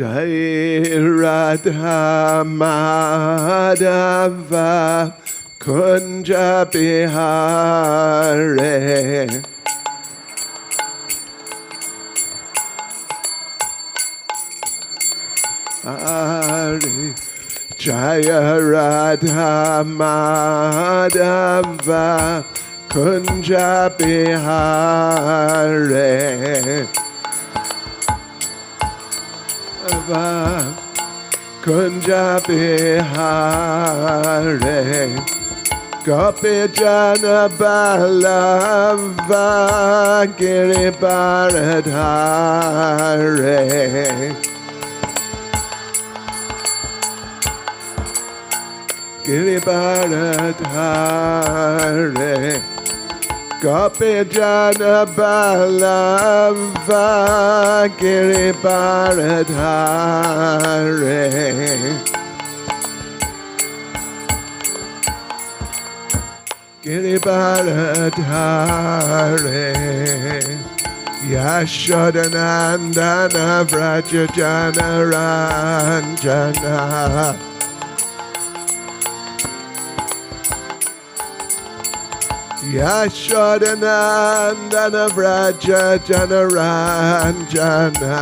Jai Radha Madhava Kunja Bihare Hare Jaya Radha Madhava Kunja Bihare Kunja Bihare Gopi Jana Ballava Giribaradhare Giribaradhare Gopi Jana Ballava Giribaradhare Giribaradhare Yashodanandana Vraja Jana Ranjana Yashodanandana Vraja Jana Ranjana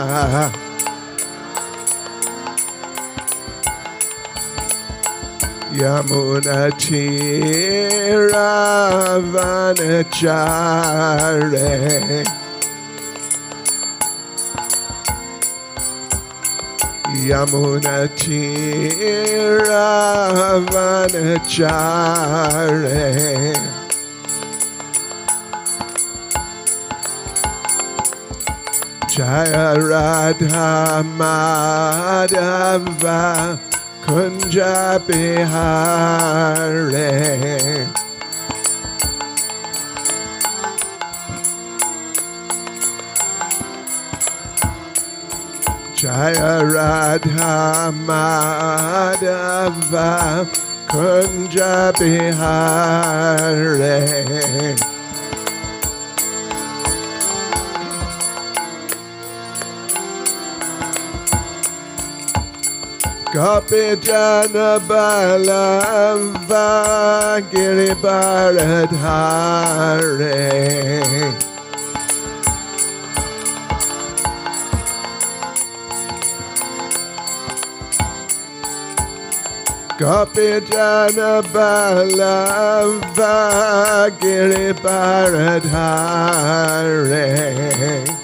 Yamuna Tiravanachare Yamuna Tiravanachare Jaya Radha Madhava Kunja Bihare Jaya Radha Madhava Kunja Bihare Gopi Jana Ballava Giribaradhare Gopi Jana Ballava Giribaradhare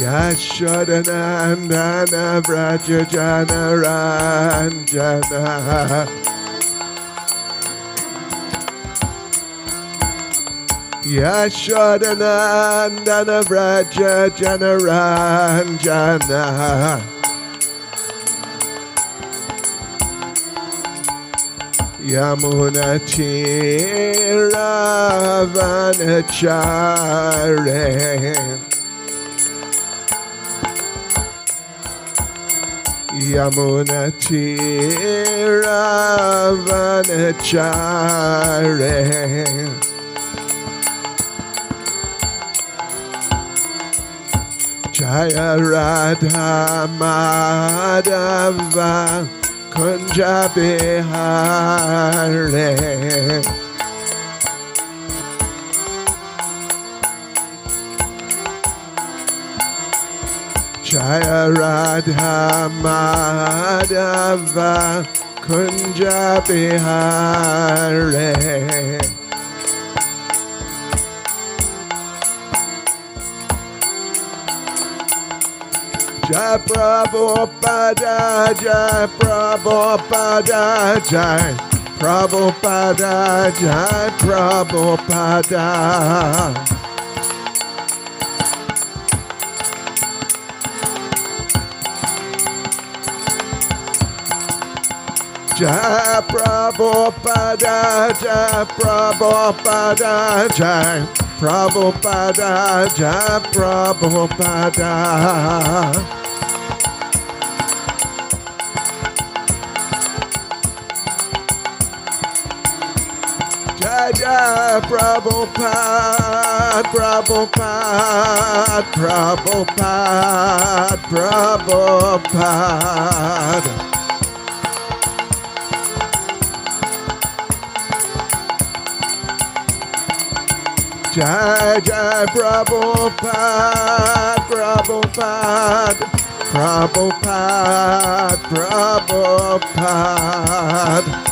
Yashodanandana Vraja Jana Ranjana Yashodanandana Vraja Jana Ranjana Yamuna Tiravanachare Yamuna Tiravanachare Jaya Radha Madhava Kunja Bihare Jaya Radha Madhava Kunja Bihare Jai Prabhupada Jai Prabhupada Jai Prabhupada Jai Prabhupada Jai Prabhupada Jai Prabhupada Jai Prabhupada Jai Prabhupada Jai Prabhupada, Prabhupada, Prabhupada, Prabhupada, Prabhupada. Jai Jai Prabhupada, Prabhupada, Prabhupada, Prabhupada.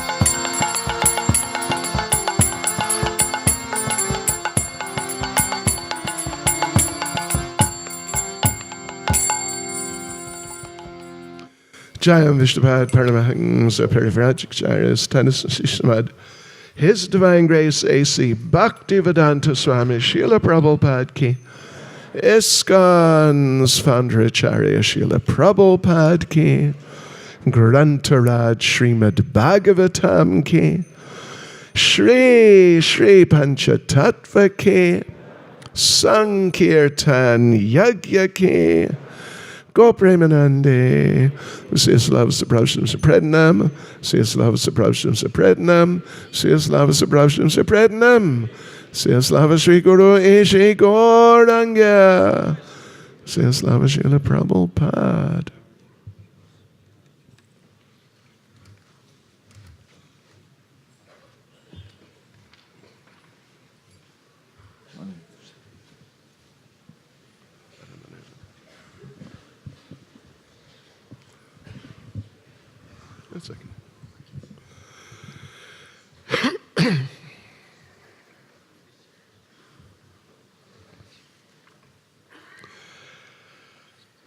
Jayam Vishnupad Paramahams Perivrajacharya Stanis Sishmad. His Divine Grace A.C. Bhakti Swami Srila Prabhupada Ki. ISKCON's Founderacharya Srila Prabhupada Ki. Grantaraj Shrimad-Bhagavatam Ki. Shri Shri Panchatattva Ki. Sankirtan Yagya Ki. Gopremanande, Siyaslava Saprabhustam Saprednam, Siyaslava Saprabhustam Saprednam, Siyaslava Saprabhustam Saprednam, Siyaslava Sri Guru Ishe Gauranga, Siyaslava Srila Prabhupada. A second.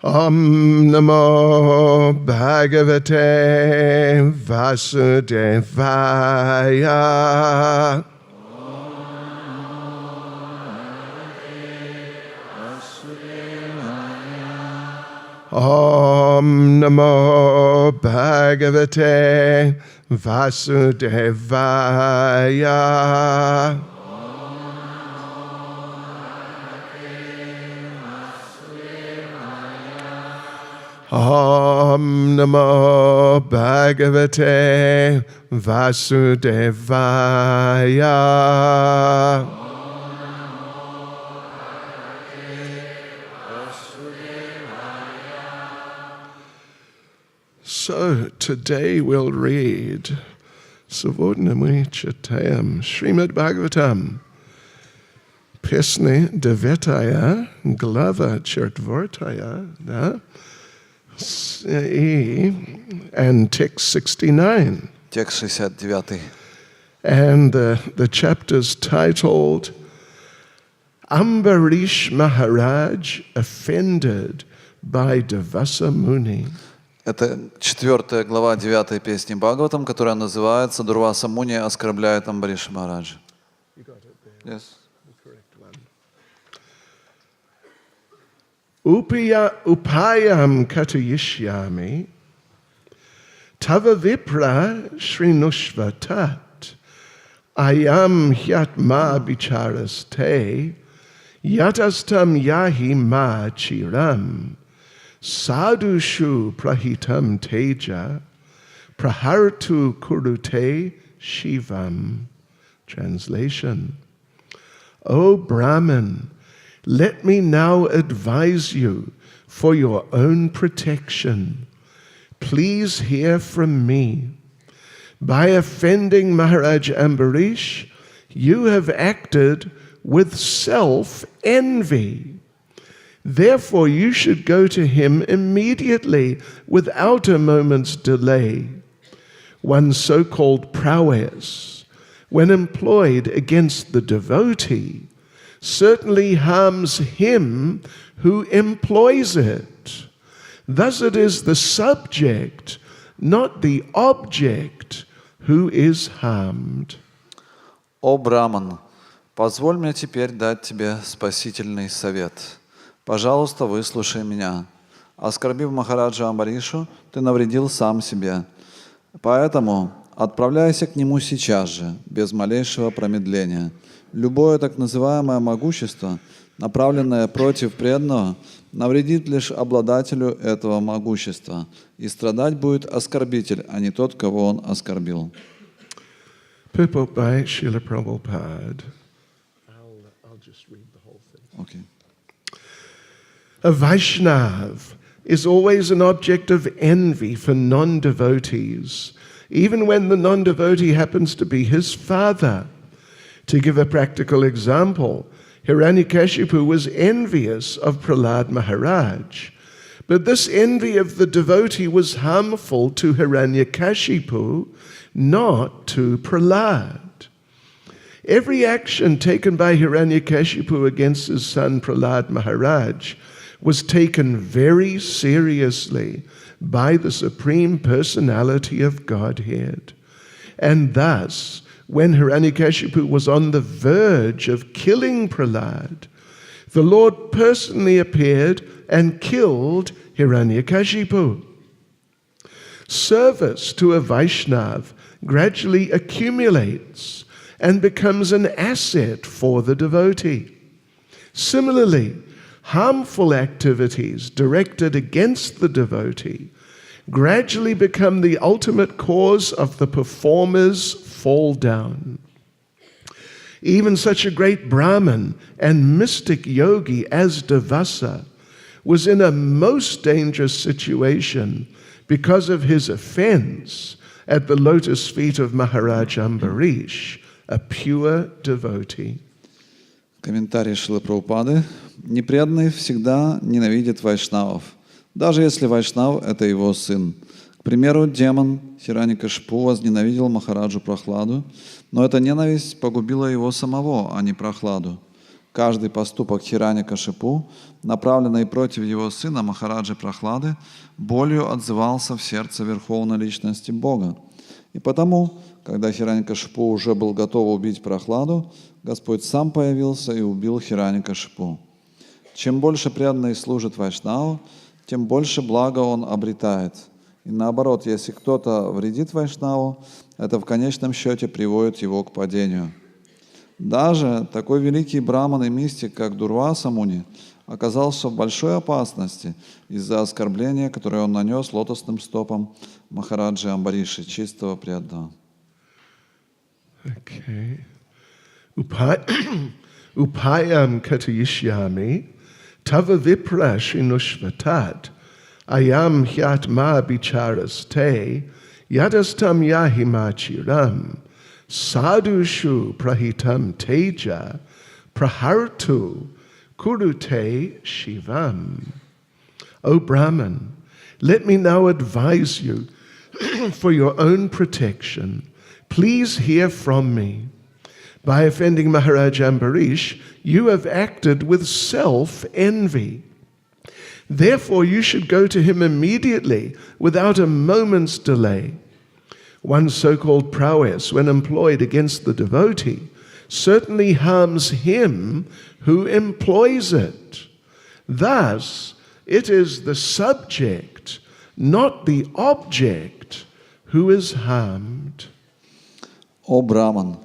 Om Namo Bhagavate Vasudevaya. Om Namo Bhagavate Vasudevaya. Om Namo Bhagavate Vasudevaya. So today we'll read Savodnamui Chatayam Shrimad-Bhagavatam Pisne Devetaya Glava Chartvartaya and text 69. Текст 69. And the chapter's titled Ambarish Maharaj Offended by Devasa Muni. Это 4 глава 9 песни Бхагаватам, которая называется «Дурваса Муни оскорбляет Амбариша Махараджа». Yes. Upayam katayishyami tava vipra shrinushvatat ayam hyatma bicharaste yatastam yahi ma chiram sadhushu prahitam teja prahartu kurute shivam. Translation. O Brahman, let me now advise you for your own protection. Please hear from me. By offending Maharaj Ambarish, you have acted with self-envy. Therefore, you should go to him immediately without a moment's delay. One's so-called prowess, when employed against the devotee, certainly harms him who employs it. Thus it is the subject, not the object, who is harmed. О Браман, позволь мне теперь дать тебе спасительный совет. Пожалуйста, выслушай меня. Оскорбив Махараджа Амбаришу, ты навредил сам себе. Поэтому отправляйся к нему сейчас же, без малейшего промедления. Любое так называемое могущество, направленное против преданного, навредит лишь обладателю этого могущества, и страдать будет оскорбитель, а не тот, кого он оскорбил. Purport by Srila Prabhupada. I'll just read the whole thing. Okay. A Vaishnav is always an object of envy for non-devotees, even when the non-devotee happens to be his father. To give a practical example, Hiranyakashipu was envious of Prahlad Maharaj, but this envy of the devotee was harmful to Hiranyakashipu, not to Prahlad. Every action taken by Hiranyakashipu against his son Prahlad Maharaj was taken very seriously by the Supreme Personality of Godhead. And thus, when Hiranyakashipu was on the verge of killing Prahlad, the Lord personally appeared and killed Hiranyakashipu. Service to a Vaishnav gradually accumulates and becomes an asset for the devotee. Similarly, harmful activities directed against the devotee gradually become the ultimate cause of the performer's fall down. Even such a great Brahmin and mystic yogi as Devasa was in a most dangerous situation because of his offense at the lotus feet of Maharaj Ambarish, a pure devotee. Комментарий Шрилы Прабхупады. Непреданный всегда ненавидит вайшнавов, даже если вайшнав – это его сын. К примеру, демон Хираньякашипу возненавидел Махараджу Прахладу, но эта ненависть погубила его самого, а не Прахладу. Каждый поступок Хираньякашипу, направленный против его сына Махараджи Прахлады, болью отзывался в сердце Верховной Личности Бога. И потому, когда Хираньякашипу уже был готов убить Прахладу, Господь сам появился и убил Хираньякашипу. Чем больше преданный служит Вайшнаву, тем больше блага он обретает. И наоборот, если кто-то вредит Вайшнаву, это в конечном счете приводит его к падению. Даже такой великий браман и мистик, как Дурваса Муни, оказался в большой опасности из-за оскорбления, которое он нанес лотосным стопам Махараджи Амбариши, чистого преданного. Okay. Upayam katayishyami tava vipra shinushvatat ayam hyatma bicharas te yadastam yahimachiram sadhushu prahitam teja prahartu kurute shivam. O Brahman, let me now advise you for your own protection. Please hear from me. By offending Maharaj Ambarish, you have acted with self-envy. Therefore, you should go to him immediately, without a moment's delay. One's so-called prowess, when employed against the devotee, certainly harms him who employs it. Thus, it is the subject, not the object, who is harmed. О Браман,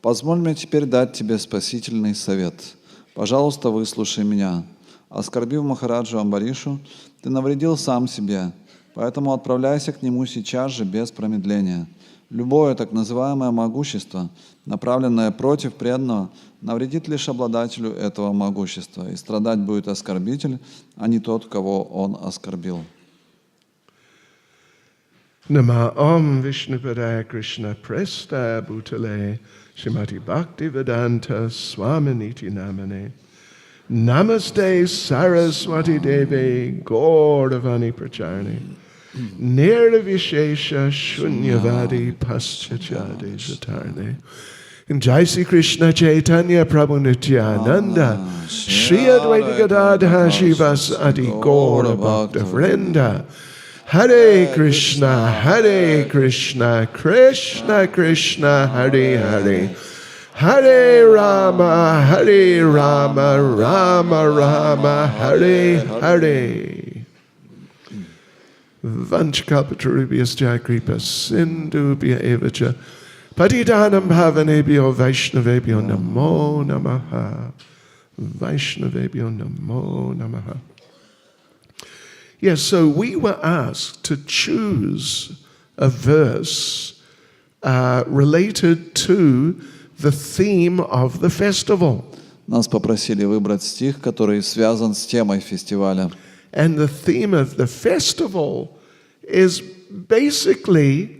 позволь мне теперь дать тебе спасительный совет. Пожалуйста, выслушай меня. Оскорбив Махараджу Амбаришу, ты навредил сам себе, поэтому отправляйся к нему сейчас же без промедления. Любое так называемое могущество, направленное против преданного, навредит лишь обладателю этого могущества, и страдать будет оскорбитель, а не тот, кого он оскорбил. Nama Om Vishnupadaya Krishna Presta Bhutale Shrimati Bhakti Swami Niti Namane Namaste Saraswati Devi Gauravani Pracharni Nirvishesha Shunyavadi Paschachade Satarne Jai Sri Krishna Chaitanya Prabhu Nityananda Shri Advaita Gadadha Shivas Adi Gaura Bhakta Vrinda Hare Krishna, Krishna Krishna, Hare Hare, Hare Rama, Rama Rama, Hare Hare. Vanchkalpatarubhyas Jayakripas Sindhubhya Evacha Patidanam Bhavanebhyo Vaishnavebhyo Namo Namaha. Vaishnavebhyo Namo Namaha. Yes, so we were asked to choose a verse related to the theme of the festival. Нас попросили выбрать стих, который связан с темой фестиваля. And the theme of the festival is basically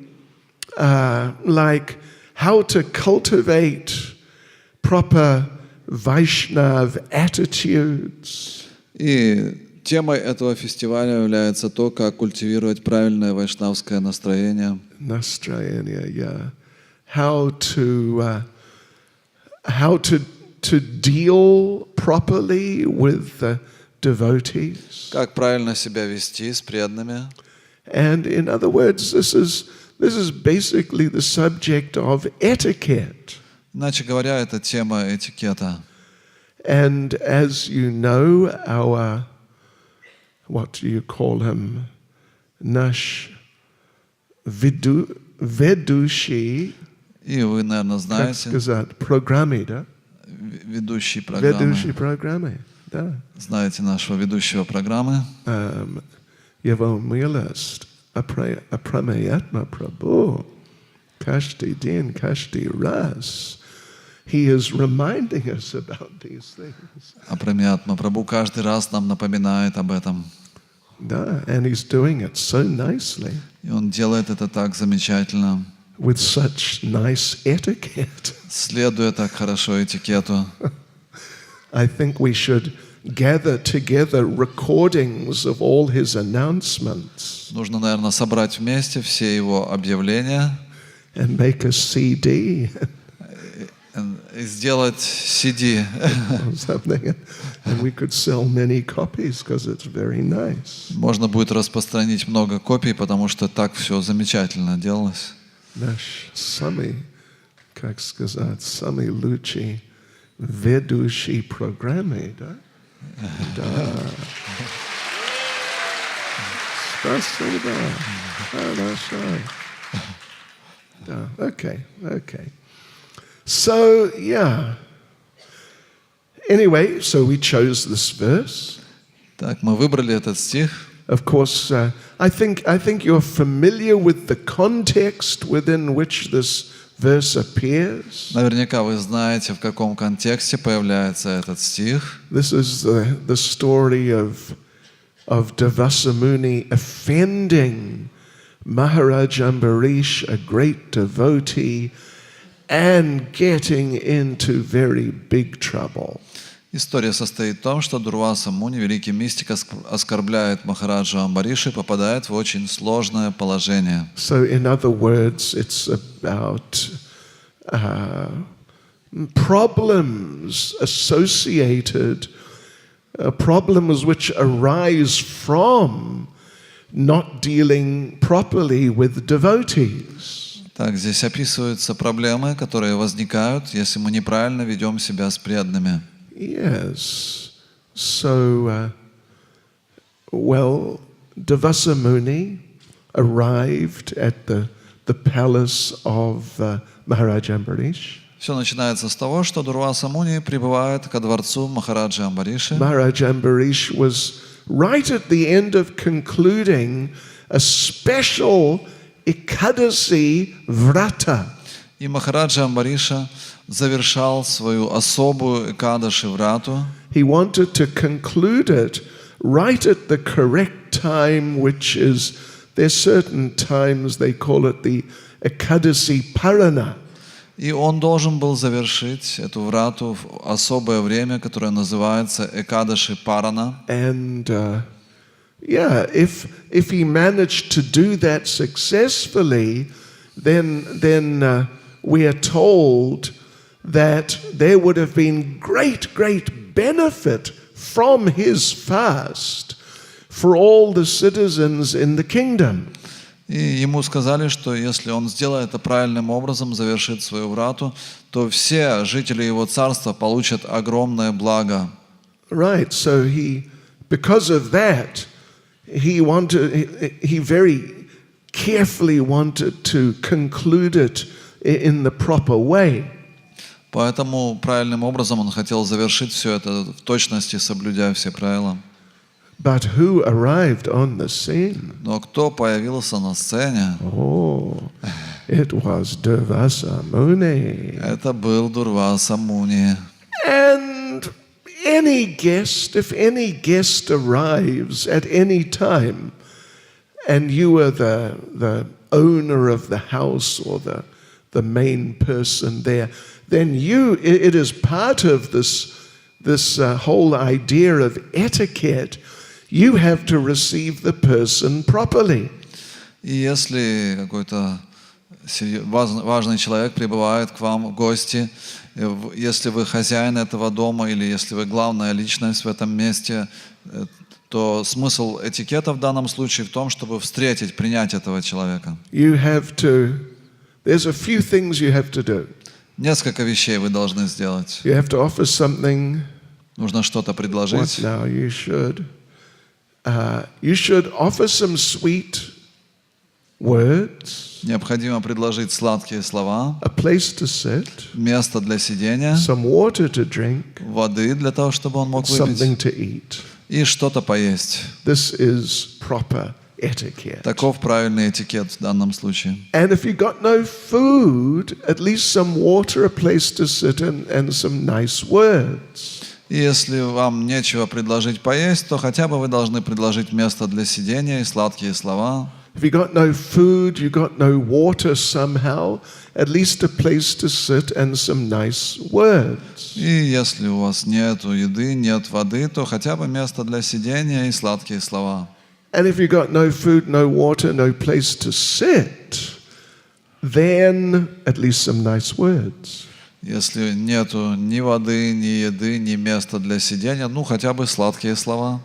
like how to cultivate proper Vaishnav attitudes. И темой этого фестиваля является то, как культивировать правильное вайшнавское настроение. Настроение, yeah. How to deal properly with the devotees. Как правильно себя вести с преданными. And in other words, this is basically the subject of etiquette. Иначе говоря, это тема этикета. And as you know, our, what do you call him? Nash Vedushi, И вы, наверное, как знаете, сказать, программы, да? ведущий программы. Ведущий программы, да. Знаете нашего ведущего программы. Его милость Апрамаятма Прабhu, каждый день, каждый раз. He is reminding us about these things. Апрамиатма Прабху каждый раз нам напоминает об этом. Да, and he's doing it so nicely. И он делает это так замечательно, With such nice etiquette. следуя так хорошо этикету. I think we should gather together recordings of all his announcements Нужно, наверное, собрать вместе все его объявления and make a CD и сделать CD. or something. And we could sell many copies because it's very nice. Можно будет распространить много копий, потому что так все замечательно делалось. Наш самый, как сказать, самый лучший ведущий программы, да? Да. Спасибо. Хорошо. Да, okay. So, yeah. Anyway, so we chose this verse. Так, мы выбрали этот стих. Of course, I think you're familiar with the context within which this verse appears. Наверняка вы знаете, в каком контексте появляется этот стих. This is the story of Devasa Muni offending Maharaj Ambarish, a great devotee, and getting into very big trouble. История состоит в том, что Дурваса Муни, великий мистик, оскорбляет Махараджа Амбариши и попадает в очень сложное положение. So, in other words, it's about problems associated, problems which arise from not dealing properly with devotees. Так, здесь описываются проблемы, которые возникают, если мы неправильно ведем себя с преданными. Yes. So, Devasa Muni arrived at the palace of Maharaj Ambarish. Все начинается с того, что Дурваса Муни прибывает ко дворцу Махараджа Амбариши. Maharaj Ambarish was right at the end of concluding a special Ekadasi Vrata. И Махараджа Амбариша завершал свою особую Экадаши Врату. He wanted to conclude it right at the correct time, which is, there's certain times they call it the Ekadasi Parana. И он должен был завершить эту врату в особое время, которое называется Экадаши Парана. And if he managed to do that successfully, then we are told that there would have been great benefit from his fast for all the citizens in the kingdom. И ему сказали, что если он сделает это правильным образом, завершит свою врату, то все жители его царства получат огромное благо. Right, so because of that, he very carefully wanted to conclude it in the proper way. Поэтому правильным образом он хотел завершить все это в точности, соблюдя все правила. But who arrived on the scene? Но кто появился на сцене? Oh, It was Durvasa Muni. Это был Дурваса Муни. And if any guest arrives at any time, and you are the owner of the house or the main person there, then it is part of this whole idea of etiquette. You have to receive the person properly. И если какой-то важный человек прибывает к вам в гости, если вы хозяин этого дома или если вы главная личность в этом месте, то смысл этикета в данном случае в том, чтобы встретить, принять этого человека. There's a few things you have to do. Несколько вещей вы должны сделать. You have to offer something. Нужно что-то предложить. What now? You should offer some sweet words. Необходимо предложить сладкие слова. A place to sit. Место для сидения. Some water to drink. Воды для того, чтобы он мог выпить. Something to eat. И что-то поесть. This is proper etiquette. Таков правильный этикет в данном случае. And if you got no food, at least some water, a place to sit, and some nice words. И если вам нечего предложить поесть, то хотя бы вы должны предложить место для сидения и сладкие слова. If you got no food, you got no water somehow, at least a place to sit and some nice words. И если у вас нет еды, нет воды, то хотя бы место для сидения и сладкие слова. And if you got no food, no water, no place to sit, then at least some nice words. Если нету ни воды, ни еды, ни места для сидения, ну хотя бы сладкие слова.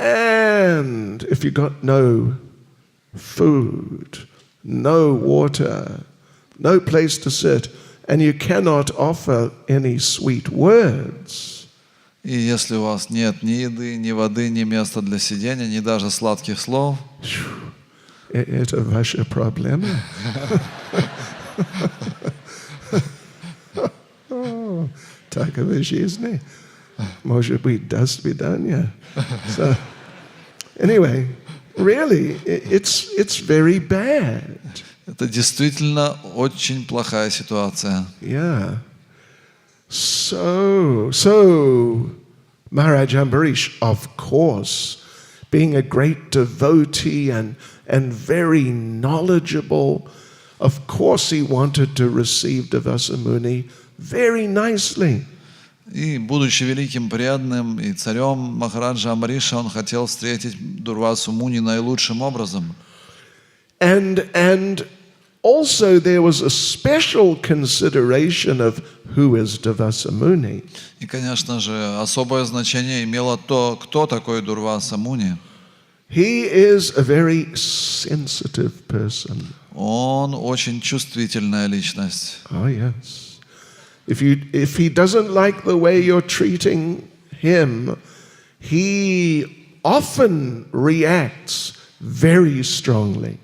And if you got no food, no water, no place to sit, and you cannot offer any sweet words. И если у вас нет ни еды, ни воды, ни места для сидения, ни даже сладких слов, это ваша проблема. Такова жизнь. Может быть, до свидания. So, anyway, really, it's very bad. это действительно очень плохая ситуация. Yeah. So Maharaj Ambarish, of course, being a great devotee and very knowledgeable, of course he wanted to receive Durvasa Muni very nicely. И, будучи великим преданным и царем Махараджа Амбариша, он хотел встретить Дурвасу Муни наилучшим образом. And also there was a special consideration of who is Durvasa Muni. И, конечно же, особое значение имело то, кто такой Дурваса Муни. He is a very sensitive person. Он очень чувствительная личность. Oh, yes. If he doesn't like the way you're treating him, he often reacts very strongly.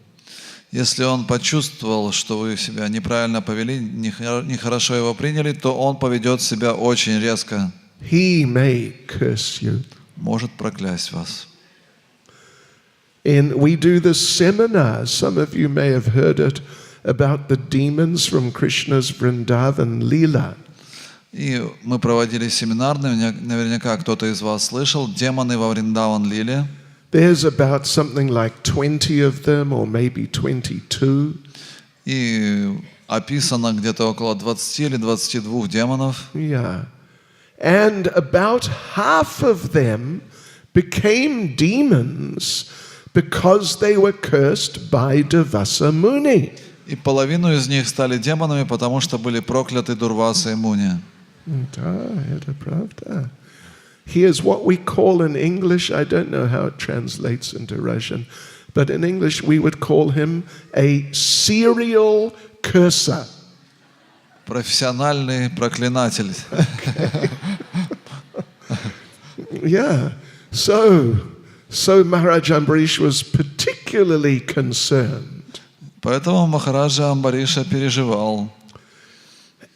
Если он почувствовал, что вы себя неправильно повели, нехорошо его приняли, то он поведет себя очень резко. He may curse you. Может проклясть вас. And we do this seminar, some of you may have heard it, about the demons from Krishna's Vrindavan Leela. И мы проводили семинар, наверняка кто-то из вас слышал, демоны во Вриндаван Лиле. There's about something like 20 of them, or maybe 22. И описано где-то около 20 или 22 демонов. Yeah. And about half of them became demons because they were cursed by Durvasa Muni. И половину из них стали демонами, потому что были прокляты Дурвасой Муни. Это правда. Here's what we call in English, I don't know how it translates into Russian, but in English we would call him a serial curser. Профессиональный проклинатель. Okay. Yeah. So Maharaj Ambarish was particularly concerned. Поэтому Махараджа Амбариша переживал.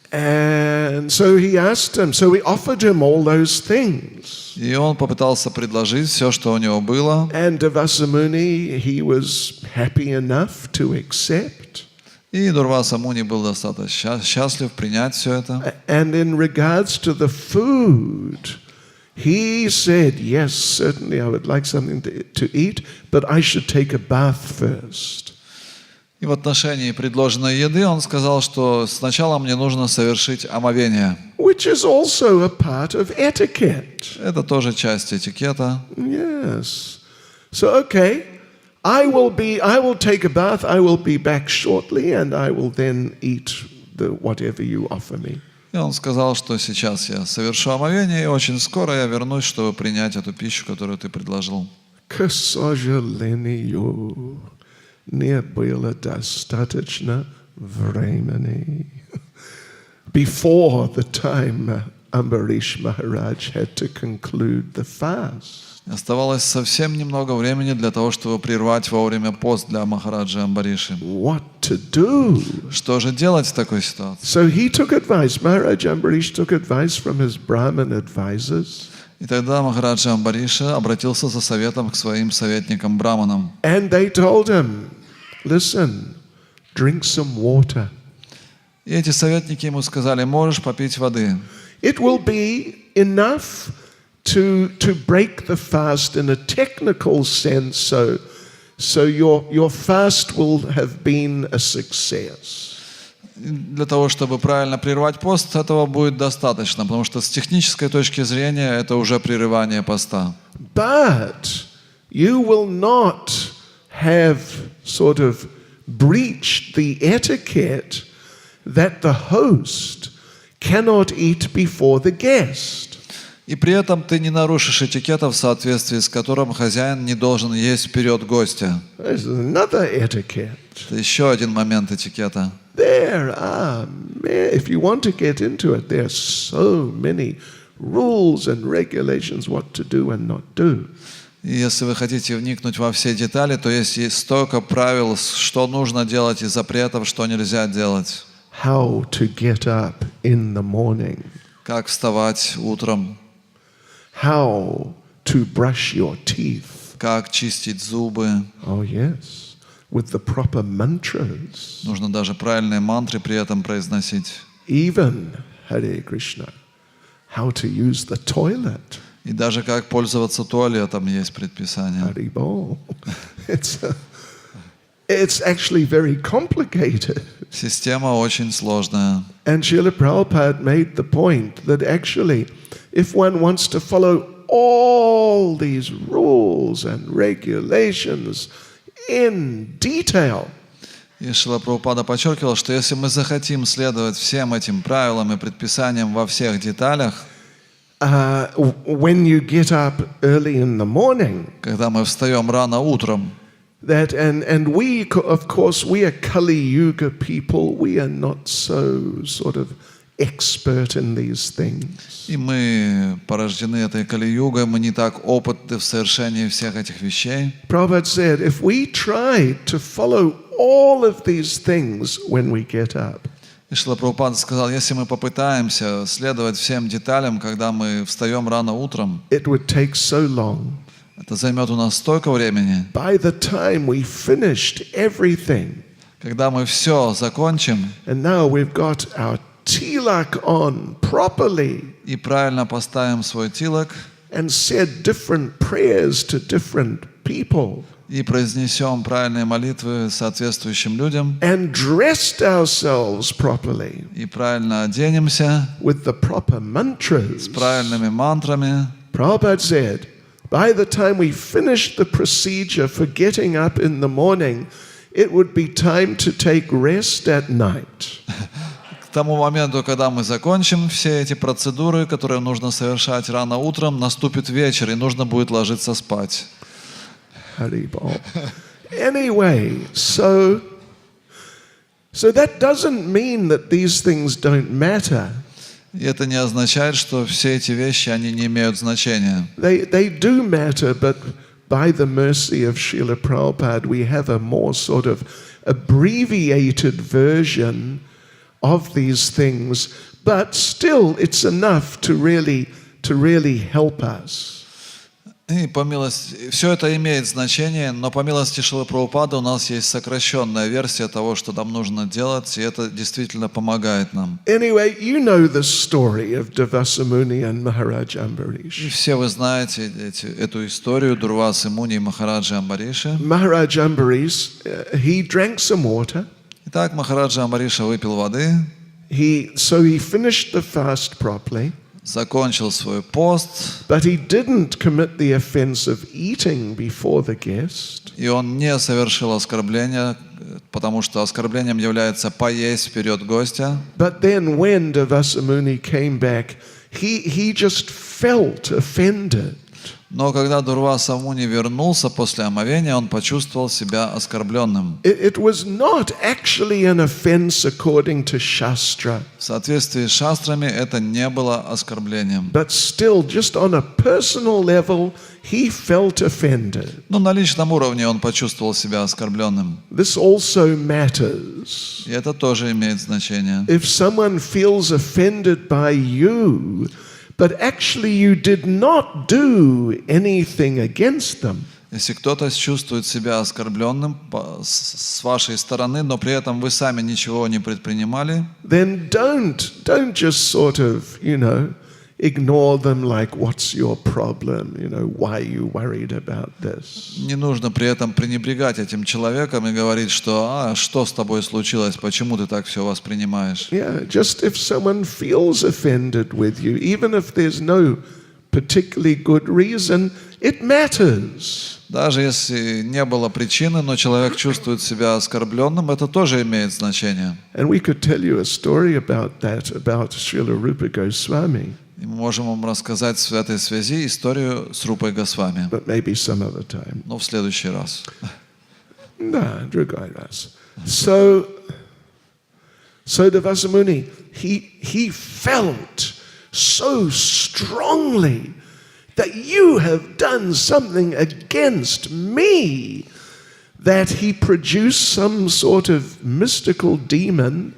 And so he asked him, so he offered him all those things. И он попытался предложить все, что у него было. And Durvasa Muni, he was happy enough to accept. И Дурваса Муни был достаточно счастлив принять все это. And in regards to the food, he said, yes, certainly I would like something to eat, but I should take a bath first. И в отношении предложенной еды он сказал, что сначала мне нужно совершить омовение. Which is also a part of etiquette. Это тоже часть этикета. Yes. So, okay, I will take a bath, I will be back shortly, and I will then eat whatever you offer me. И он сказал, что сейчас я совершу омовение, и очень скоро я вернусь, чтобы принять эту пищу, которую ты предложил. К сожалению, не было достаточно времени. Before the time Ambarish Maharaj had to conclude the fast. Оставалось совсем немного времени для того, чтобы прервать вовремя пост для Махараджи Амбариши. What to do? Что же делать в такой ситуации? So he took advice. Maharaj Ambarish took advice from his Brahmin advisors. И тогда Махараджа Амбариша обратился за советом к своим советникам-браманам. And they told him, listen, drink some water. И эти советники ему сказали: можешь попить воды. It will be enough to break the fast in a technical sense, so your fast will have been a success. Для того, чтобы правильно прервать пост, этого будет достаточно, потому что с технической точки зрения это уже прерывание поста. But you will not have sort of breached the etiquette that the host cannot eat before the guest. И при этом ты не нарушишь этикета, в соответствии с которым хозяин не должен есть вперед гостя. There's another etiquette. Это еще один момент этикета. There are, if you want to get into it, there are so many rules and regulations what to do and not do. И если вы хотите вникнуть во все детали, то есть столько правил, что нужно делать, и запретов, что нельзя делать. How to get up in the morning. Как вставать утром. How to brush your teeth. Как чистить зубы. Oh, yes. With the proper mantras. Нужно даже правильные мантры при этом произносить. Even, Hare Krishna, how to use the toilet. И даже как пользоваться туалетом есть предписание. Haribol. It's actually very complicated. Система очень сложная. And Srila Prabhupada made the point that actually, if one wants to follow all these rules and regulations in detail, И Шрила Прабхупада подчеркивал, что если мы захотим следовать всем этим правилам и предписаниям во всех деталях, when you get up early in the morning, когда мы встаем рано утром, that and we, of course, we are Kali Yuga people. We are not so sort of expert in these things. и мы порождены этой Кали-югой, мы не так опытны в совершении всех этих вещей. Prabhupada said, if we try to follow all of these things when we get up, И Шрила Прабхупада сказал, если мы попытаемся следовать всем деталям, когда мы встаем рано утром, it would take so long. это займет у нас столько времени. By the time we finished everything, Когда мы все закончим and now we've got our tilak on properly и правильно поставим свой тилак, and said different prayers to different people, и произнесем правильные молитвы соответствующим людям, and dressed ourselves properly и правильно оденемся with the proper с mantras, правильными мантрами, Prabhupada said, by the time we finished the procedure for getting up in the morning, it would be time to take rest at night. к тому моменту, когда мы закончим все эти процедуры, которые нужно совершать рано утром, наступит вечер, и нужно будет ложиться спать. Haribol. Anyway, so that doesn't mean that these things don't matter. И это не означает, что все эти вещи, они не имеют значения. They do matter, but by the mercy of Srila Prabhupada, we have a more sort of abbreviated version of these things, but still it's enough to really help us. И по милости, все это имеет значение, но по милости Шрилы Прабхупады у нас есть сокращенная версия того, что нам нужно делать, и это действительно помогает нам. Anyway, you know the story of Davasamuni and Maharaj И Ambarish. все вы знаете эту историю Дурвасы Муни и Махараджи Амбариши. Maharaj Ambarish, he drank some water. Итак, Махараджа Амбариша выпил воды, So he finished the fast properly, закончил свой пост, but he didn't commit the offense of eating before the guest. и он не совершил оскорбления, потому что оскорблением является поесть вперед гостя. But then when Davasamuni came back, he just felt offended. Но когда Дурваса Муни вернулся после омовения, он почувствовал себя оскорбленным. It was not actually an offense according to Shastra, В соответствии с шастрами это не было оскорблением. but still, just on a personal level, he felt offended. Но на личном уровне он почувствовал себя оскорбленным. This also matters. И это тоже имеет значение. If someone feels offended by you, but actually you did not do anything against them, Если кто-то чувствует себя оскорбленным с вашей стороны, но при этом вы сами ничего не предпринимали, then don't just sort of, ignore them like, what's your problem? Why are you worried about this? не нужно при этом пренебрегать этим человеком и говорить, что что с тобой случилось, почему ты так все воспринимаешь. Yeah, just if someone feels offended with you, even if there's no particularly good reason, it matters. Даже если не было причины, но человек чувствует себя оскорбленным, это тоже имеет значение. And we could tell you a story about that, about Srila Rupa Goswami, И мы можем вам рассказать в этой связи историю с Рупой Госвами, but maybe some other time. но в следующий раз. No, другой раз. So Davasamuni, he felt so strongly that you have done something against me, that he produced some sort of mystical demon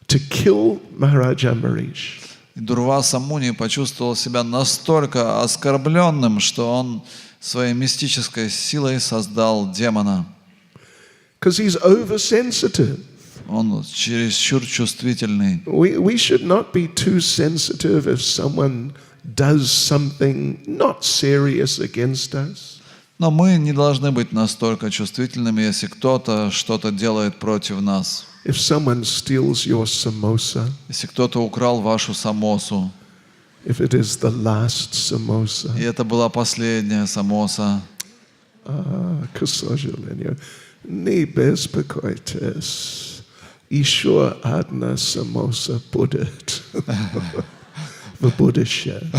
to kill Maharaj Ambarish. И Дурваса Муни почувствовал себя настолько оскорбленным, что он своей мистической силой создал демона. Because he's oversensitive. Он чересчур чувствительный. We should not be too sensitive if someone does something not serious against us. Но мы не должны быть настолько чувствительными, если кто-то что-то делает против нас. If someone steals your samosa, Если кто-то украл вашу самосу, if it is the last samosa, и это была последняя самоса, к сожалению, не беспокойтесь, еще одна самоса будет в будущем.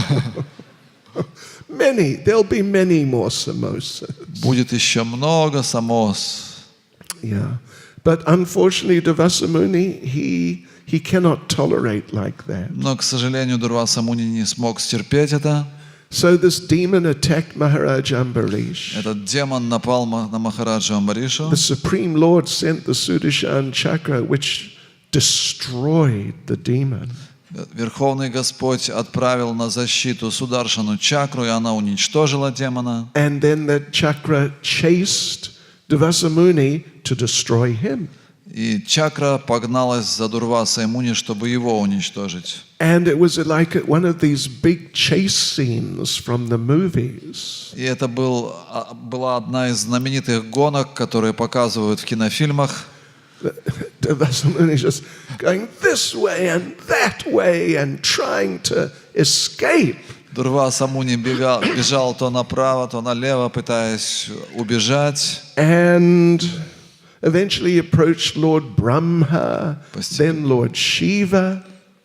There'll be many more samosas. будет еще много самос. Yeah. But unfortunately, Davasamuni, he cannot tolerate like that. Но, к сожалению, Дурваса Муни не смог стерпеть это. So this demon attacked Maharaj Ambarish. Этот демон напал на Махараджа Амбаришу. The Supreme Lord sent the Sudarshan Chakra, which destroyed the demon. Верховный Господь отправил на защиту Сударшану чакру, и она уничтожила демона. And then that chakra chased Davasamuni to destroy him. И чакра погналась за Дурвасой Муни, чтобы его уничтожить. And it was like one of these big chase scenes from the movies. И это была одна из знаменитых гонок, которые показывают в кинофильмах. Davasamuni is just going this way and trying to escape. Дурваса Муни бежал то направо, то налево, пытаясь убежать. And eventually approached Lord Brahma, then Lord Shiva.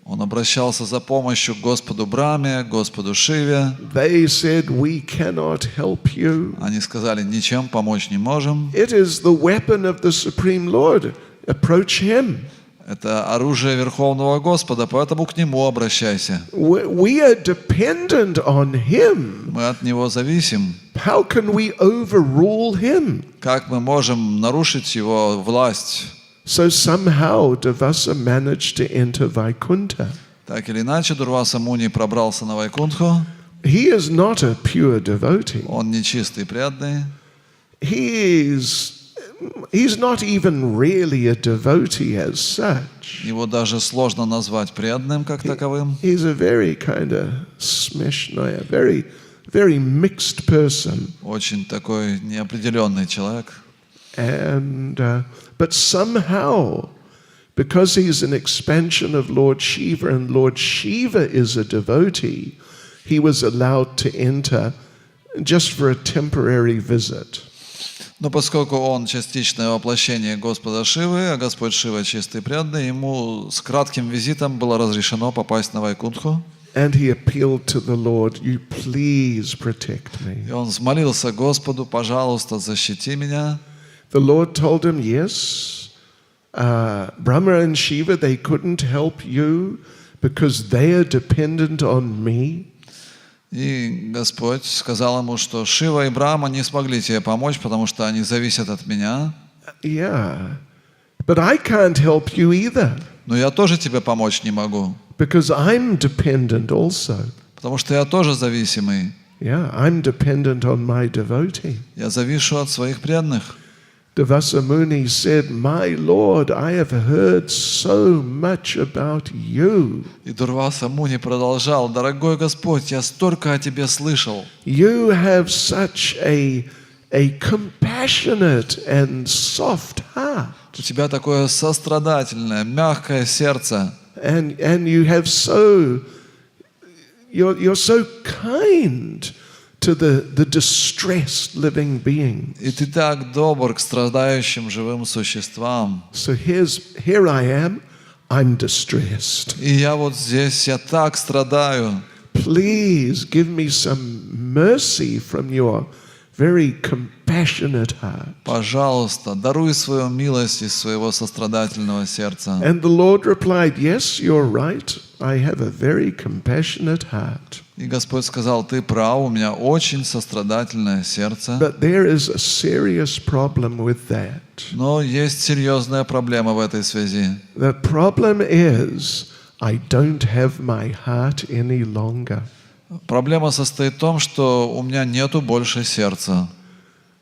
Он обращался за помощью к Господу Брахме, Господу Шиве. They said, we cannot help you. Они сказали, ничем помочь не можем. It is the weapon of the Supreme Lord. Approach him. Это оружие Верховного Господа, поэтому к Нему обращайся. We are dependent on him. Мы от Него зависим. How can we overrule him? Как мы можем нарушить Его власть? So somehow Davasa managed to enter Vaikuntha. Так или иначе, Дурваса Муни пробрался на Вайкунтху. he is not a pure devotee. Он не чистый преданный. He's not even really a devotee as such. Его даже сложно назвать преданным как таковым. He's a very kind of smeshnoya, very mixed person. Очень такой неопределенный человек. And but somehow, because he's an expansion of Lord Shiva and Lord Shiva is a devotee, he was allowed to enter just for a temporary visit. Но поскольку он частичное воплощение Господа Шивы, а Господь Шива чистый преданный, ему с кратким визитом было разрешено попасть на Вайкунтху. And he appealed to the Lord, you please protect me. И он взмолился Господу, пожалуйста, защити меня. The Lord told him, yes, Brahma and Shiva, they couldn't help you because they are dependent on me. И Господь сказал ему, что Шива и Брахма не смогли тебе помочь, потому что они зависят от меня. Yeah, but I can't help you either. Но я тоже тебе помочь не могу. Because I'm dependent also. Потому что я тоже зависимый. Yeah, I'm dependent on my devotee. Я завишу от своих преданных. Devasa Muni said, my Lord, I have heard so much about you. И Дурваса Муни продолжал: дорогой Господь, я столько о тебе слышал. You have such a compassionate and soft heart. У тебя такое сострадательное, мягкое сердце. And you have you're so kind to the distressed living beings. И ты так добр к страдающим живым существам. So here I am, I'm distressed. И я вот здесь, я так страдаю. Please give me some mercy from your very compassionate heart. Пожалуйста, даруй свою милость из своего сострадательного сердца. And the Lord replied, yes, you're right. I have a very compassionate heart. И Господь сказал: ты прав, у меня очень сострадательное сердце. But there is a serious problem with that. Но есть серьезная проблема в этой связи. The problem is I don't have my heart any longer. Проблема состоит в том, что у меня нету больше сердца.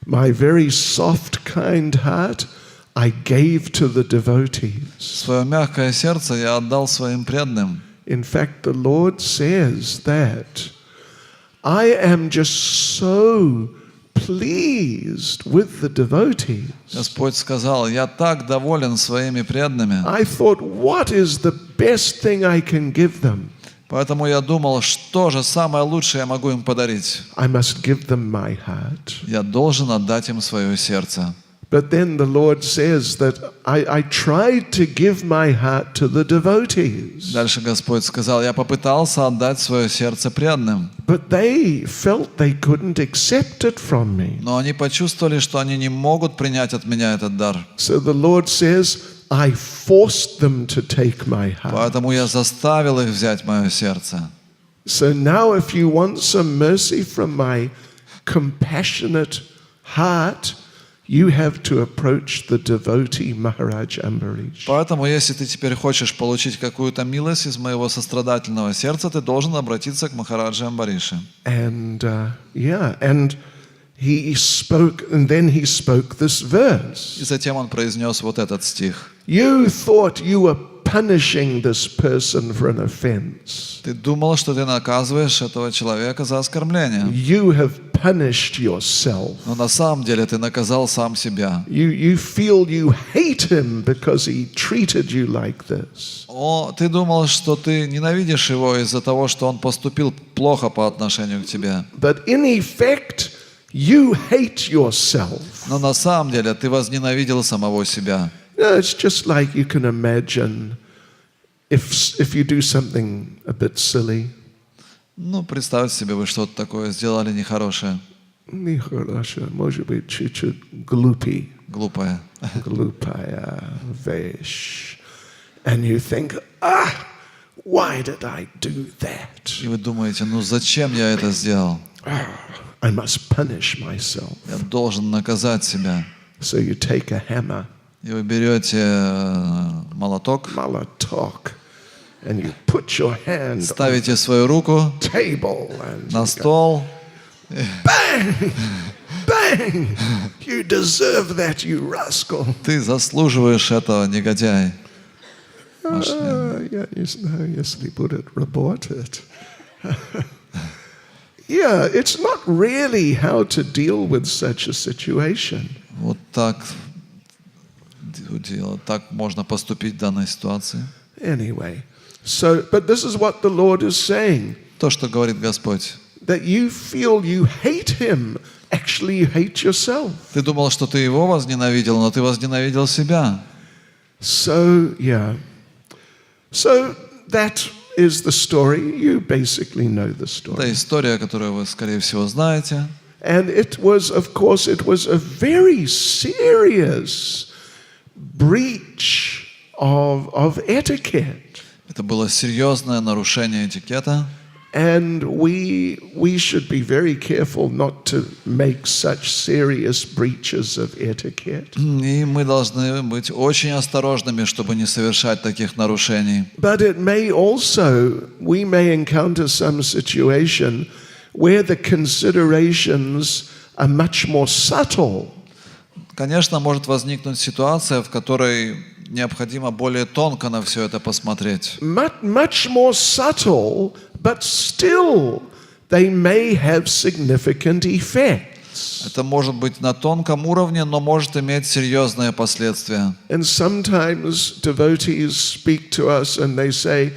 My very soft, kind heart I gave to the devotees. Свое мягкое сердце я отдал своим преданным. In fact, the Lord says that I am just so pleased with the devotees. Господь сказал: я так доволен своими преданными. I thought, what is the best thing I can give them? Поэтому я думал, что же самое лучшее я могу им подарить. I must give them my heart. Я должен отдать им свое сердце. But then the Lord says that I tried to give my heart to the devotees. Дальше Господь сказал: я попытался отдать свое сердце преданным. But they felt they couldn't accept it from me. Но они почувствовали, что они не могут принять от меня этот дар. So the Lord says, I forced them to take my heart. Поэтому я заставил их взять мое сердце. So now if you want some mercy from my compassionate heart, you have to approach the devotee Maharaj Ambarish. Поэтому, если ты теперь хочешь получить какую-то милость из моего сострадательного сердца, ты должен обратиться к Махараджи Амбарише. And and he spoke, and then he spoke this verse. И затем он произнес вот этот стих. You thought you were punishing this person for an offense. Ты думал, что ты наказываешь этого человека за оскорбление. You have punished yourself. Но на самом деле ты наказал сам себя. You feel you hate him because he treated you like this. Ты думал, что ты ненавидишь его из-за того, что он поступил плохо по отношению к тебе. But in effect, you hate yourself. Но на самом деле ты возненавидел самого себя. It's just like you can imagine if you do something a bit silly. Ну, представьте себе, вы что-то такое сделали нехорошее. Нехорошее, может быть, чуть-чуть глупый. Глупое. Глупая вещь. And you think, why did I do that? И вы думаете, ну зачем я это сделал? I must punish myself. Я должен наказать себя. So you take a hammer. И вы берете молоток, Молоток. and you put your hand on ставите свою руку the table and на you go, стол. bang, bang, you deserve that, you rascal. Ты заслуживаешь этого, негодяй. Yeah, если будет работать. Yeah, it's not really how to deal with such a situation. Вот так можно поступить в данной ситуации. Anyway, but this is what the Lord is saying. То, что говорит Господь. That you feel you hate Him, actually you hate yourself. Ты думал, что ты его возненавидел, но ты возненавидел себя. So, yeah. So that is the story. You basically know the story. Это история, которую вы, скорее всего, знаете. And it was, of course, it was a very serious breach of etiquette. Это было серьезное нарушение этикета. And we should be very careful not to make such serious breaches of etiquette. И мы должны быть очень осторожными, чтобы не совершать таких нарушений. But it may also, we may encounter some situation where the considerations are much more subtle. Конечно, может возникнуть ситуация, в которой необходимо более тонко на все это посмотреть. Much more subtle, but still they may have significant effects. Это может быть на тонком уровне, но может иметь серьезные последствия. And sometimes devotees speak to us and they say,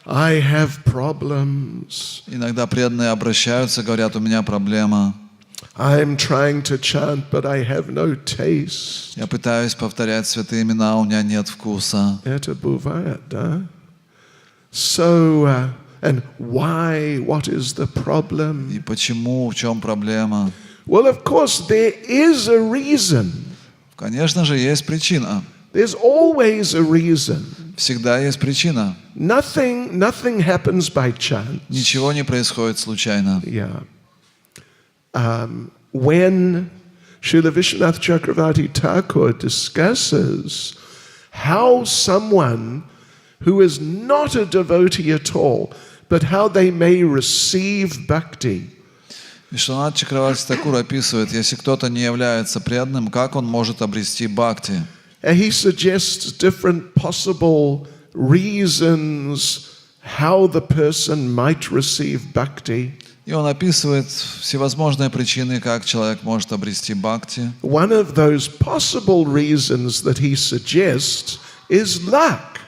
I have problems. Иногда преданные обращаются, говорят, у меня проблема. I'm trying to chant, but I have no taste. Я пытаюсь повторять святые имена, у меня нет вкуса. Это бывает, да? So, and why? What is the problem? И почему, в чем проблема? Well, of course, there is a reason. Конечно же, есть причина. There's always a reason. Всегда есть причина. Nothing happens by chance. Ничего не происходит случайно. Yeah. When Srila Vishwanath Chakravarti Thakur discusses how someone who is not a devotee at all, but how they may receive bhakti. Вишванат Чакраварти Такур описывает, если кто-то не является преданным, как он может обрести бхакти. He suggests different possible reasons how the person might receive bhakti. И он описывает всевозможные причины, как человек может обрести бхакти. One of those possible reasons that he suggests is luck.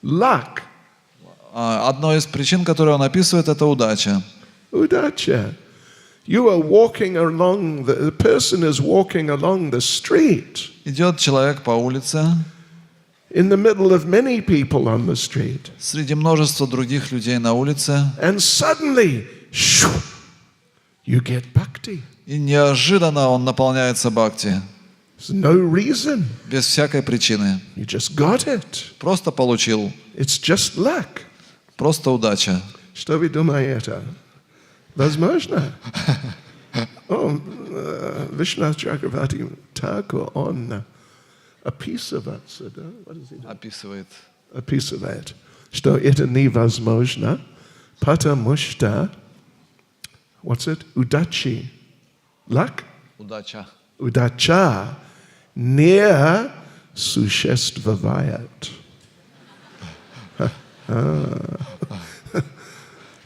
Luck. Одной из причин, которую он описывает, это удача. Udacha. You are walking along, the person is walking along the street. Идет человек по улице. In the middle of many people on the street. Среди множества других людей на улице. And suddenly, shoo, you get bhakti. И неожиданно он наполняется бхакти. There's no reason. Без всякой причины. You just got it. Просто получил. It's just luck. Просто удача. Что вы думаете? Возможно? Vishwanath Chakravarti Thakur on описывается, да? Описывает. Описывает, что это невозможно, потому что, what's it? Удачи. Luck? Удача. Удача не существует.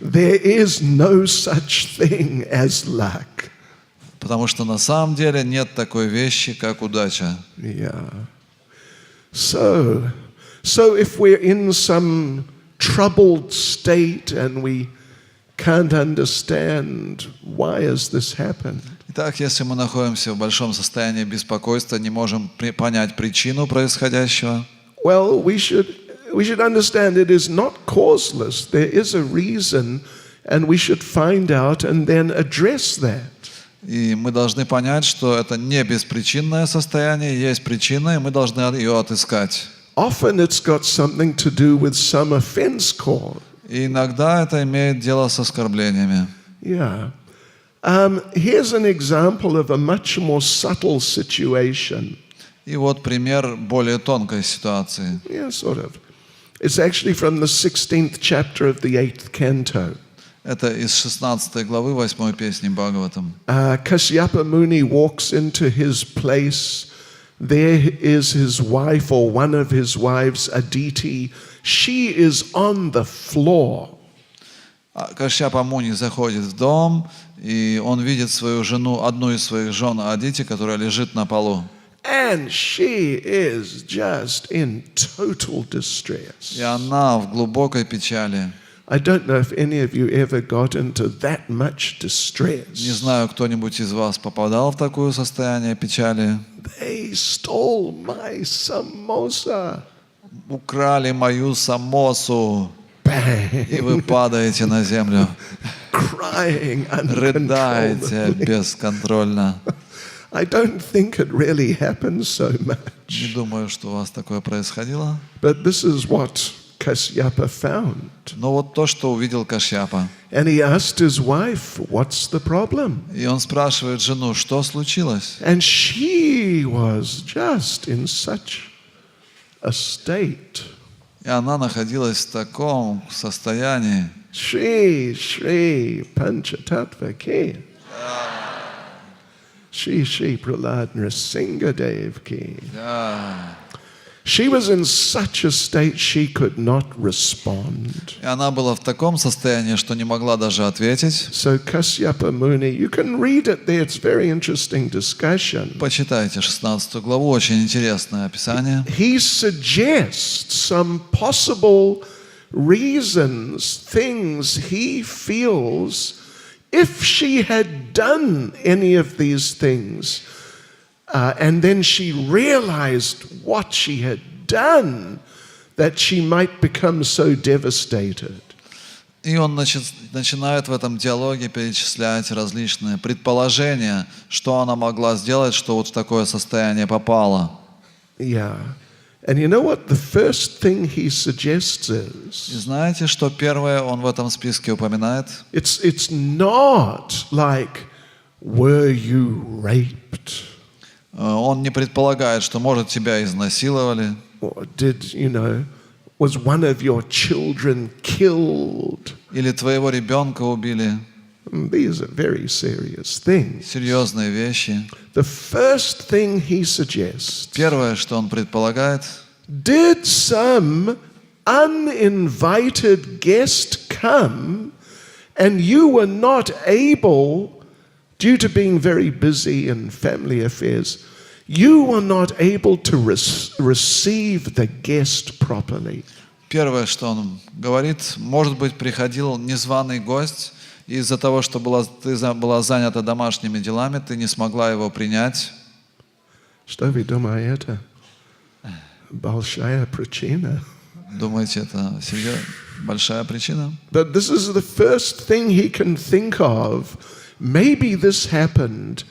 There is no such thing as luck. Потому что на самом деле нет такой вещи, как удача. Yeah. So if we're in some troubled state and we can't understand why has this happened. Итак, если мы находимся в большом состоянии беспокойства, не можем понять причину происходящего, Well, we should understand it is not causeless. There is a reason, and we should find out and then address that. и мы должны понять, что это не беспричинное состояние, есть причина, и мы должны ее отыскать. Often it's got something to do with some offense cause. И иногда это имеет дело с оскорблениями. Yeah. Here's an example of a much more subtle situation. И вот пример более тонкой ситуации. Yeah, sort of. It's actually from the 16th chapter of the 8th canto. Это из 16 главы 8 песни Бхагаватам. Kashyapa Muni walks into his place. There is his wife or one of his wives, Aditi. She is on the floor. Кашьяпа Муни заходит в дом, и он видит свою жену, одну из своих жен Адити, которая лежит на полу. And she is just in total distress. И она в глубокой печали. I don't know if any of you ever got into that much distress. Не знаю, кто-нибудь из вас попадал в такое состояние печали. They stole my samosa. Украли мою самосу. Bang. И вы падаете на землю. Crying Рыдаете uncontrollably. бесконтрольно. I don't think it really happens so much. Не думаю, что у вас такое происходило. But this is what Kashyapa found. Но вот то, что увидел Кашьяпа. And he asked his wife, what's the problem? И он спрашивает жену, что случилось? And she was just in such a state. И она находилась в таком состоянии. Shri Panchatattva Ki. Shri Prahlad Nrsingadev Ki. She was in such a state she could not respond. И она была в таком состоянии, что не могла даже ответить. So Kashyapa Muni, you can read it there, it's very interesting discussion. Почитайте 16 главу, очень интересное описание. He suggests some possible reasons, things he feels if she had done any of these things. And then she realized what she had done, that she might become so devastated. И он начинает в этом диалоге перечислять различные предположения, что она могла сделать, что вот в такое состояние попала. Yeah. And you know what the first thing he suggests И is? знаете, что первое он в этом списке упоминает? It's not like, were you raped? Он не предполагает, что, может, тебя изнасиловали. Or was one of your children killed? Или твоего ребенка убили. These are very serious things. Серьезные вещи. The first thing he suggests, Первое, что он предполагает, did some uninvited guest come and you were not able, due to being very busy in family affairs, you were not able to receive the guest properly. первое, что он говорит, может быть, приходил незваный гость, и из-за того, что ты была занята домашними делами, ты не смогла его принять. Что вы думаете? Большая причина. Думаете, это большая причина? But this is the first thing he can think of. Maybe this happened,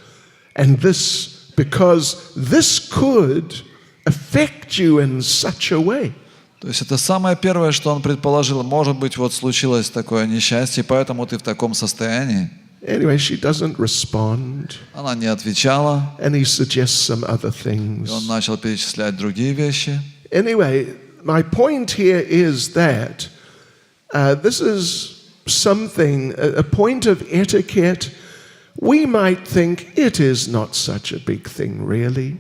and this, because this could affect you in such a way. То есть это самое первое, что он предположил. Может быть, вот случилось такое несчастье, поэтому ты в таком состоянии. Anyway, she doesn't respond, Она не отвечала, and he suggests some other и things. он начал перечислять другие вещи. Anyway, my point here is that this is something, a point of etiquette. We might think it is not such a big thing, really.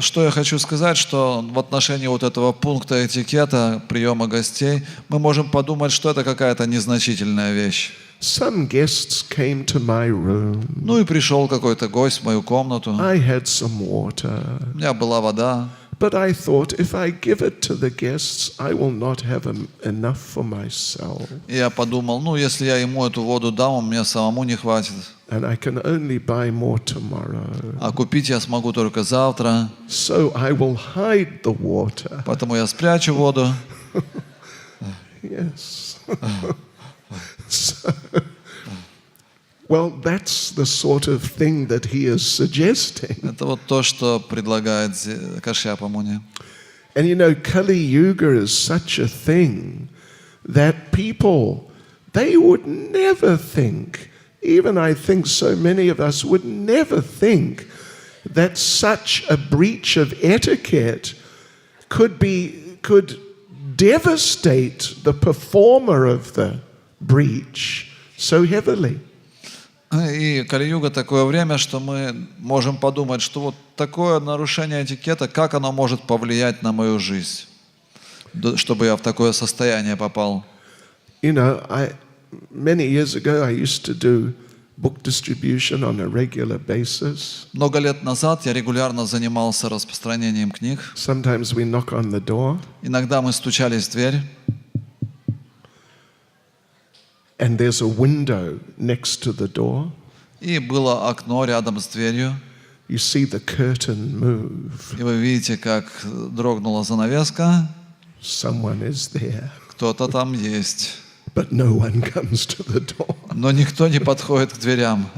Что я хочу сказать, что в отношении вот этого пункта этикета, приема гостей, мы можем подумать, что это какая-то незначительная вещь. Some guests came to my room. Ну и пришел какой-то гость в мою комнату. I had some water. У меня была вода. But I thought, if I give it to the guests, I will not have enough for myself. И я подумал, если я ему эту воду дам, у меня самому не хватит. And I can only buy more tomorrow. А купить я смогу только завтра. So I will hide the water. Поэтому я спрячу воду. Yes. Well, that's the sort of thing that he is suggesting. Это вот то, что предлагает Кашьяпа Муни. And Kali Yuga is such a thing that people, they would never think, even I think so many of us would never think that such a breach of etiquette could devastate the performer of the breach so heavily. И Кали-юга такое время, что мы можем подумать, что вот такое нарушение этикета, как оно может повлиять на мою жизнь, чтобы я в такое состояние попал. You know, many years ago I used to do book distribution on a regular basis. Много лет назад я регулярно занимался распространением книг. Sometimes we knock on the door. Иногда мы стучались в дверь. And there's a window next to the door. И было окно рядом с дверью. You see the curtain move. И вы видите, как дрогнула занавеска. Someone is there. Кто-то там есть. But no one comes to the door. Но никто не подходит к дверям.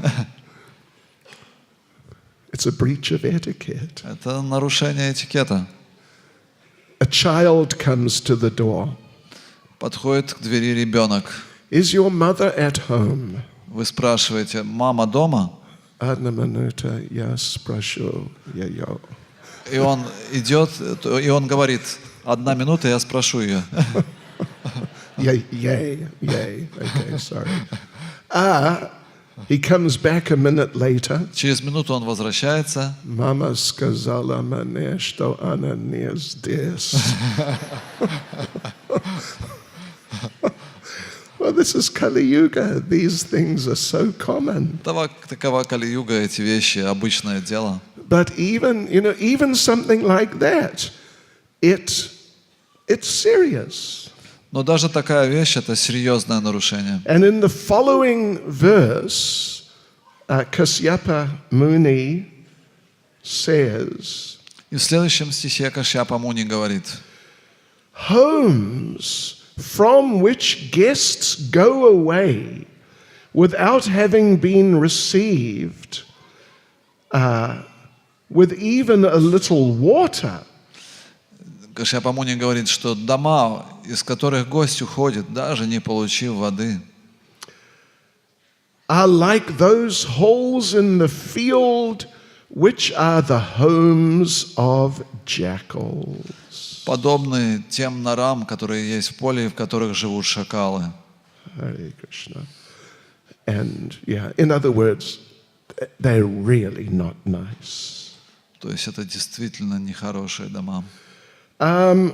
It's a breach of etiquette. Это нарушение этикета. A child comes to the door. Подходит к двери ребенок. Is your mother at home? Вы спрашиваете, мама дома? Одна минута, я спрошу ее. И он идет, и он говорит, 1 минута, я спрошу ее. Yay. Okay, sorry. He comes back a minute later. Через минуту он возвращается. Мама сказала мне, что она не здесь. Well, this is Kali Yuga. These things are so common. Такова Кали-юга, эти вещи, обычное дело. But even something like that, it's serious. Но даже такая вещь – это серьезное нарушение. And in the following verse, Kasyapa Muni says, И в следующем стихе Кашьяпа Муни говорит, homes from which guests go away without having been received with even a little water. Кашьяпа Муни говорит, что дома, из которых гость уходит, даже не получив воды, are like those holes in the field which are the homes of jackals. подобны тем норам, которые есть в поле, в которых живут шакалы. Hare Krishna. And in other words, they're really not nice. То есть это действительно нехорошие дома. I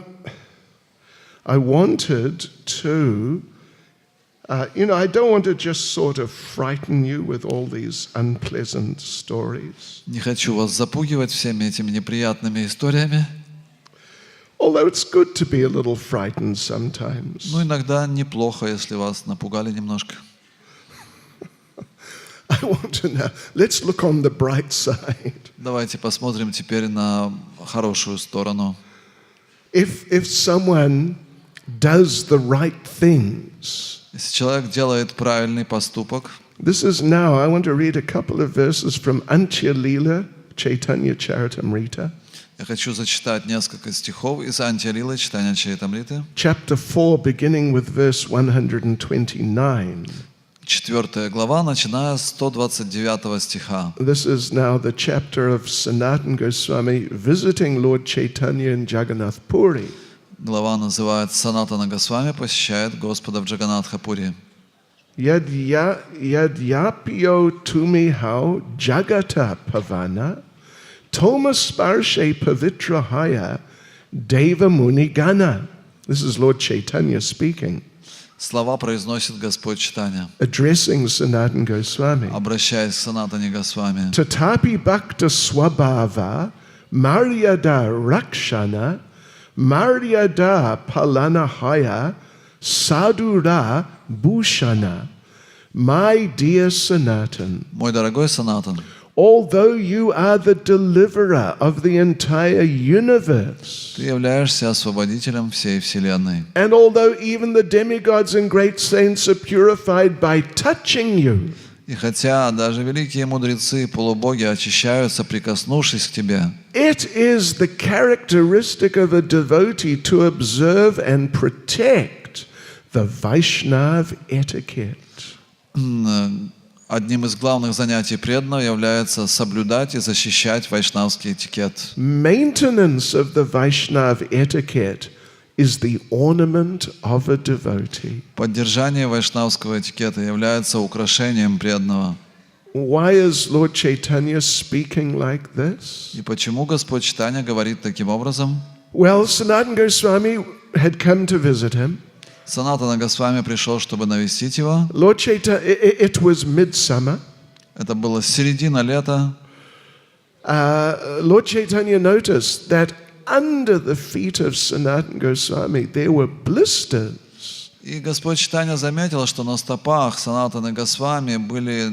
wanted to, I don't want to just sort of frighten you with all these unpleasant stories. Не хочу вас запугивать всеми этими неприятными историями. Although it's good to be a little frightened sometimes. Но иногда неплохо, если вас напугали немножко. I want to know, let's look on the bright side. Давайте посмотрим теперь на хорошую сторону. If someone does the right things, Если человек делает правильный поступок, this is now, I want to read a couple of verses from Antya Lila, Chaitanya Charitamrita. я хочу зачитать несколько стихов из Антия-лилы, читания Чайтамриты. Chapter 4, beginning with verse 129. 4 глава, начиная с 129 стиха. This is now the chapter of Sanatana Goswami visiting Lord Chaitanya in Jagannath Puri. Глава называется «Санатана Госвами посещает Господа в Джаганатхапури». Yadyapyo tumihau jagata pavana Thomas Sparshe Pavitrahaya Deva Munigana. This is Lord Chaitanya speaking. Слова произносит Господь Чайтанья, Addressing Sanatana Goswami. обращаясь к Санатане Госвами. Tatapi Bhakta Swabhava Maryada Rakshana Maryada Palanahaya Sadhura Bhushana. My dear Sanatan, Мой дорогой Санатан, although you are the deliverer of the entire universe, ты являешься освободителем всей Вселенной. and although even the demigods and great saints are purified by touching you, И хотя даже великие мудрецы и полубоги очищаются, прикоснувшись к тебе, it is the characteristic of a devotee to observe and protect the Vaishnav etiquette. одним из главных занятий преданного является соблюдать и защищать вайшнавский этикет. Maintenance of the Vaishnav etiquette is the ornament of a devotee. Поддержание вайшнавского этикета является украшением преданного. Why is Lord Chaitanya speaking like this? И почему Господь Чайтанья говорит таким образом? Well, Sanatana Goswami had come to visit him. Санатана Госвами пришел, чтобы навестить его. Lord Chaitanya, it was midsummer. Это было середина лета. Lord Chaitanya noticed that under the feet of Sanatana Goswami there were blisters. И Господь Чайтанья заметил, что на стопах Санатаны Госвами были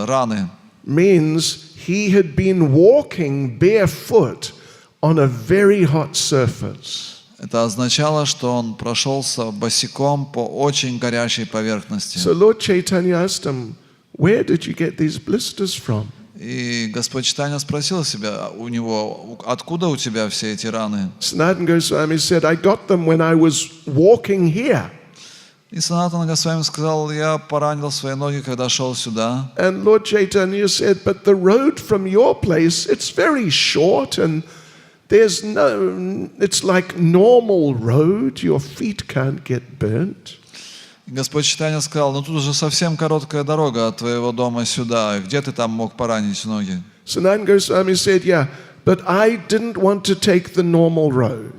раны. Means he had been walking barefoot on a very hot surface. Это означало, что он прошелся босиком по очень горячей поверхности. So Lord Chaitanya asked him, where did you get these blisters from? И Господь Чайтанья спросил себя у него, откуда у тебя все эти раны? Sanatana Goswami said, I got them when I was walking here. И Санатана Госвами сказал, я поранил свои ноги, когда шел сюда. And Lord Chaitanya said, but the road from your place, it's very short and there's no, it's like normal road, your feet can't get burnt. И Господь Чайтанья сказал, ну тут уже совсем короткая дорога от твоего дома сюда, где ты там мог поранить ноги? Sanatana Goswami said, yeah, but I didn't want to take the normal road.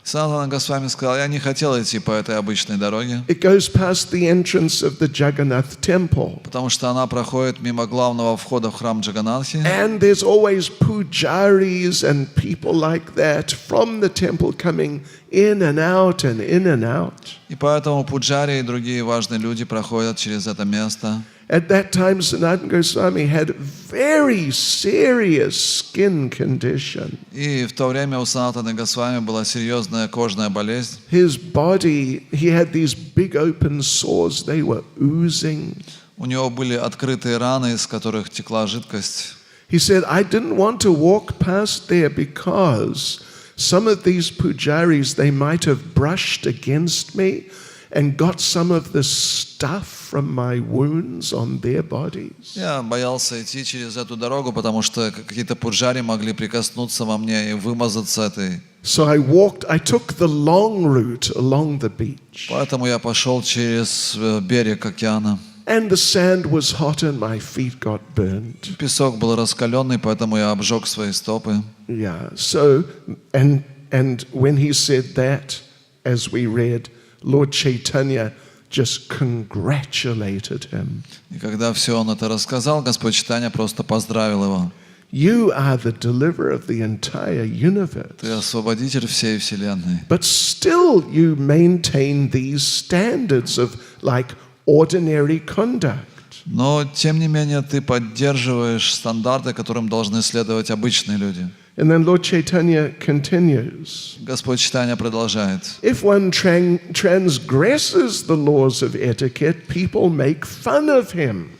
Санатана Госвами сказал, я не хотел идти по этой обычной дороге, It goes past the entrance of the Jagannath temple. потому что она проходит мимо главного входа в храм Джаганнатхи. And there's always pujaris and people like that from the temple coming in and out and in and out. И поэтому пуджари и другие важные люди проходят через это место. At that time, Sanatana Goswami had very serious skin condition. И в то время у Санатаны Госвами была серьезная кожная болезнь. His body, he had these big open sores, they were oozing. У него были открытые раны, из которых текла жидкость. He said, I didn't want to walk past there because some of these pujaris, they might have brushed against me and got some of the stuff from my wounds on their bodies. Я боялся идти через эту дорогу, потому что какие-то пуджари могли прикоснуться во мне и вымазаться этой. So I took the long route along the beach. Поэтому я пошел через берег океана. And the sand was hot and my feet got burned. Песок был раскаленный, поэтому я обжег свои стопы. Yeah, so, and when he said that, as we read, Lord Chaitanya just congratulated him. И когда все он это рассказал, Господь Чайтанья просто поздравил его. You are the deliverer of the entire universe. Ты освободитель всей вселенной. But still you maintain these standards of like ordinary conduct. Но, тем не менее, ты поддерживаешь стандарты, которым должны следовать обычные люди. And then Lord Chaitanya continues. Господь Чайтанья продолжает. If one transgresses the laws of etiquette, people make fun of him.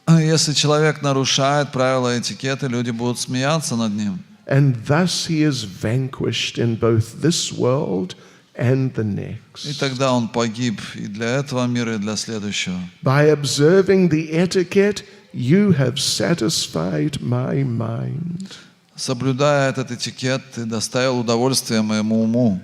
Если человек нарушает правила этикета, люди будут смеяться над ним. And thus he is vanquished in both this world and the next. И тогда он погиб и для этого мира, и для следующего. By observing the etiquette, you have satisfied my mind. Соблюдая этот этикет, ты доставил удовольствие моему уму.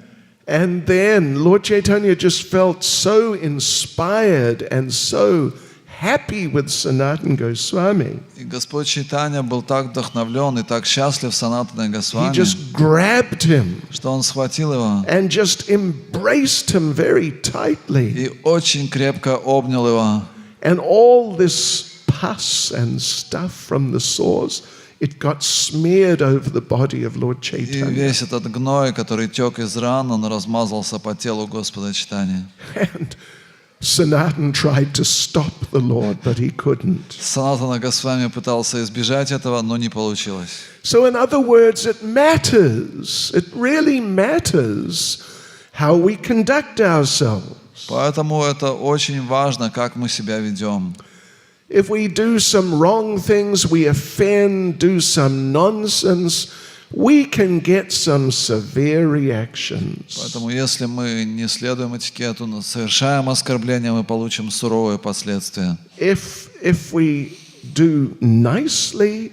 And then Lord Chaitanya just felt so inspired and so happy with Sanatana Goswami. И Господь Чайтанья был так вдохновлен и так счастлив Санатаной He Госвами, just grabbed him что он схватил его and just embraced him very tightly. и очень крепко обнял его. And all this pus and stuff from the sores, it got smeared over the body of Lord И Chaitanya. весь этот гной, который тек из ран, он размазался по телу Господа Чайтаньи. And Sanatana tried to stop the Lord, but he couldn't. Санатана Госвами пытался избежать этого, но не получилось. So in other words, it matters. It really matters how we conduct ourselves. Поэтому это очень важно, как мы себя ведем. If we do some wrong things, we offend, do some nonsense, we can get some severe reactions. Поэтому если мы не следуем этикету, но совершаем оскорбление, мы получим суровые последствия. If we do nicely,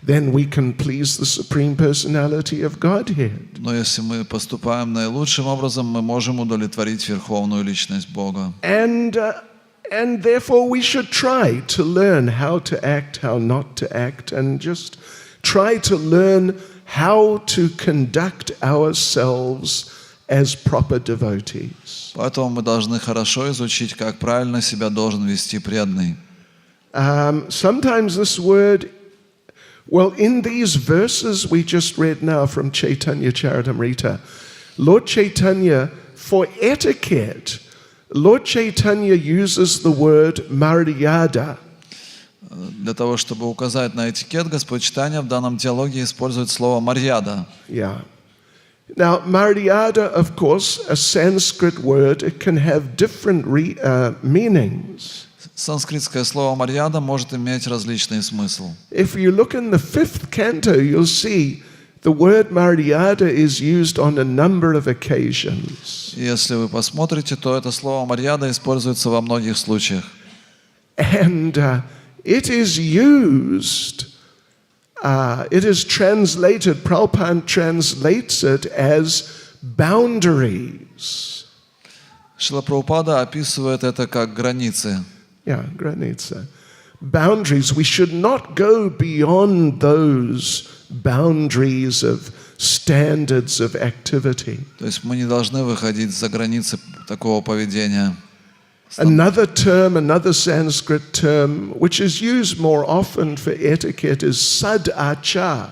then we can please the Supreme Personality of Godhead. Но если мы поступаем наилучшим образом, мы можем удовлетворить Верховную Личность Бога. And therefore we should try to learn how to act, how not to act, and just try to learn how to conduct ourselves as proper devotees. Поэтому мы должны хорошо изучить, как правильно себя должен вести преданный. Sometimes this word, well, in these verses we just read now from Chaitanya Charitamrita, Lord Chaitanya, for etiquette, Lord Chaitanya uses the word maryada. Для того, чтобы указать на этикет, Господь Чайтанья в данном диалоге использует слово «марьяда». Yeah. Now, maryada, of course, a Sanskrit word, it can have different meanings. Санскритское слово «марьяда» может иметь различный смысл. If you look in the 5th canto, you'll see the word maryada is used on a number of occasions. Если вы посмотрите, то это слово «марьяда» используется во многих случаях. And it is used, it is translated, Prabhupada translates it as boundaries. Шрила Прабхупада описывает это как границы. Yeah, граница. Boundaries. We should not go beyond those boundaries of standards of activity. То есть мы не должны выходить за границы такого поведения. Another term, another Sanskrit term, which is used more often for etiquette, is САДХУ.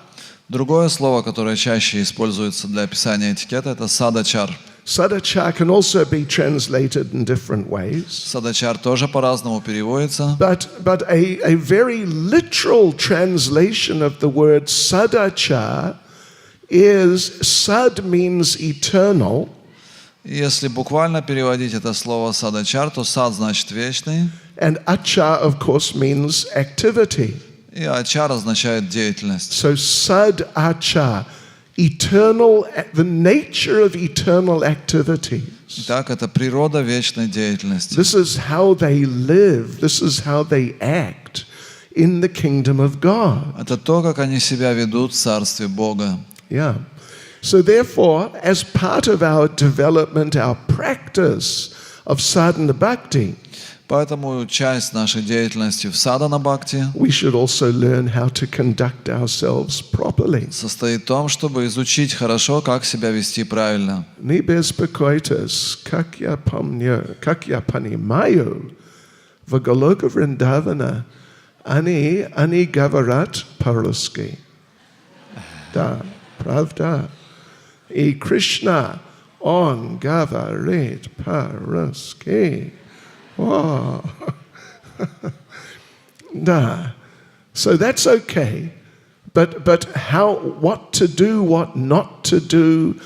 Другое слово, которое чаще используется для описания этикета, это садачар. САДХУ can also be translated in different ways. Садачар тоже по-разному переводится. But a very literal translation of the word САДХУ is sad means eternal. Если буквально переводить это слово садачар, то сад значит вечный, And acha, of course, means activity. и ачар означает деятельность. So САДХУ, eternal, the nature of eternal activities. Итак, это природа вечной деятельности. This is how they live. This is how they act in the kingdom of God. Это то, как они себя ведут в Царстве Бога. Yeah. So therefore, as part of our development, our practice of sadhana bhakti, Поэтому часть нашей деятельности в садхана бхакти we should also learn how to conduct ourselves properly. состоит в том, чтобы изучить хорошо, как себя вести правильно. Не беспокойтесь, как я понимаю, в Галока Вриндавана они говорят по-русски. Да, правда. И Кришна, он говорит по-русски. Wow. Nah. So that's okay. But how, what to do, what not to do,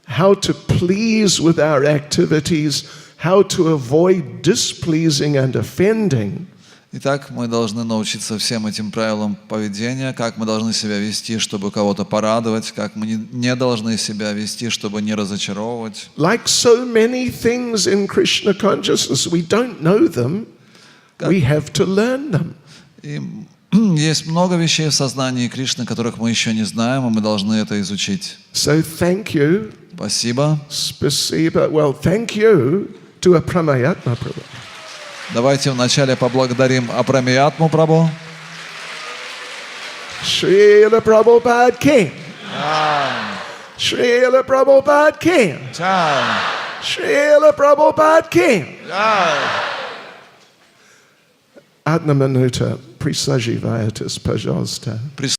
how to please with our activities, how to avoid displeasing and offending. Итак, мы должны научиться всем этим правилам поведения, как мы должны себя вести, чтобы кого-то порадовать, как мы не должны себя вести, чтобы не разочаровывать. Like so many things in Krishna consciousness, we don't know them, we have to learn them. И есть много вещей в сознании Кришны, которых мы еще не знаем, и мы должны это изучить. So thank you. Спасибо. Spasiba. Well, thank you to a Pramayatma Prabhu. Давайте вначале поблагодарим Апрамиятму Прабху. Srila Prabhupada King. Srila Prabhupada King. Srila Prabhupada King. Одна минута, присаживайтесь, пожалуйста.